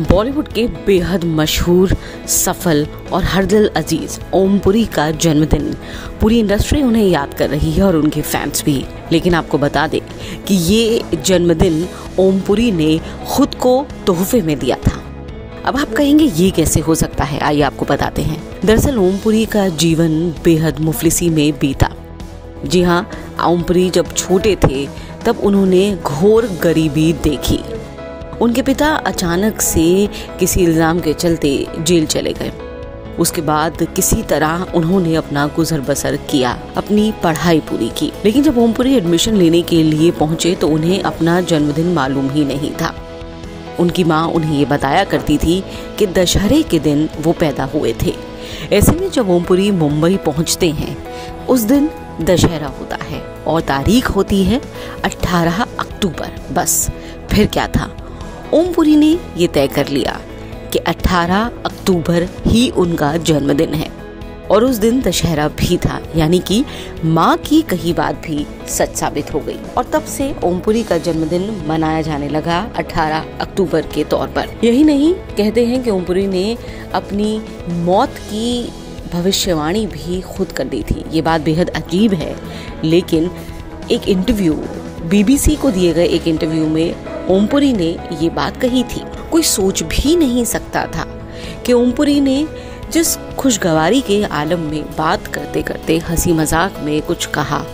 बॉलीवुड के बेहद मशहूर, सफल और हर दिल अजीज ओम पुरी का जन्मदिन पूरी इंडस्ट्री उन्हें याद कर रही है और उनके फैंस भी। लेकिन आपको बता दें कि ये जन्मदिन ओम पुरी ने खुद को तोहफे में दिया था। अब आप कहेंगे ये कैसे हो सकता है, आइए आपको बताते हैं। दरअसल ओम पुरी का जीवन बेहद मुफलिसी में बीता। जी हाँ, ओम पुरी जब छोटे थे तब उन्होंने घोर गरीबी देखी। उनके पिता अचानक से किसी इल्ज़ाम के चलते जेल चले गए। उसके बाद किसी तरह उन्होंने अपना गुजर बसर किया, अपनी पढ़ाई पूरी की। लेकिन जब ओम पुरी एडमिशन लेने के लिए पहुंचे तो उन्हें अपना जन्मदिन मालूम ही नहीं था। उनकी माँ उन्हें ये बताया करती थी कि दशहरे के दिन वो पैदा हुए थे। ऐसे में जब ओम पुरी मुंबई पहुंचते हैं, उस दिन दशहरा होता है और तारीख होती है 18 अक्टूबर। बस फिर क्या था, ओम पुरी ने ये तय कर लिया कि 18 अक्टूबर ही उनका जन्मदिन है और उस दिन दशहरा भी था, यानी कि माँ की कही बात भी सच साबित हो गई। और तब से ओम पुरी का जन्मदिन मनाया जाने लगा 18 अक्टूबर के तौर पर। यही नहीं, कहते हैं कि ओम पुरी ने अपनी मौत की भविष्यवाणी भी खुद कर दी थी। ये बात बेहद अजीब है, लेकिन एक इंटरव्यू, BBC को दिए गए एक इंटरव्यू में ओम पुरी ने ये बात कही थी। कोई सोच भी नहीं सकता था कि ओम पुरी ने जिस खुशगवारी के आलम में बात करते करते हंसी मजाक में कुछ कहा,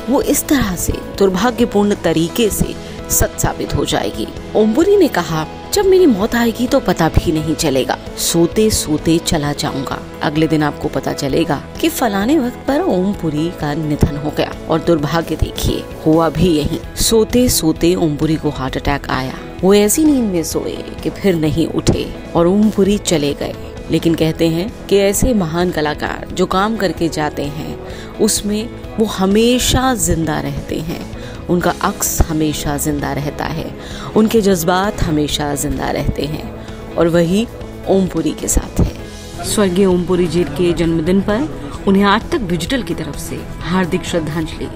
वो इस तरह से दुर्भाग्यपूर्ण तरीके से सच साबित हो जाएगी। ओम पुरी ने कहा, जब मेरी मौत आएगी तो पता भी नहीं चलेगा, सोते सोते चला जाऊंगा। अगले दिन आपको पता चलेगा कि फलाने वक्त पर ओम पुरी का निधन हो गया। और दुर्भाग्य देखिए, हुआ भी यही। सोते सोते ओम पुरी को हार्ट अटैक आया। वो ऐसी नींद में सोए कि फिर नहीं उठे और ओम पुरी चले गए। लेकिन कहते हैं कि ऐसे महान कलाकार जो काम करके जाते हैं, उसमें वो हमेशा जिंदा रहते हैं। उनका अक्स हमेशा जिंदा रहता है, उनके जज्बात हमेशा जिंदा रहते हैं, और वही ओम पुरी के साथ है। स्वर्गीय ओम पुरी जी के जन्मदिन पर उन्हें आज तक डिजिटल की तरफ से हार्दिक श्रद्धांजलि।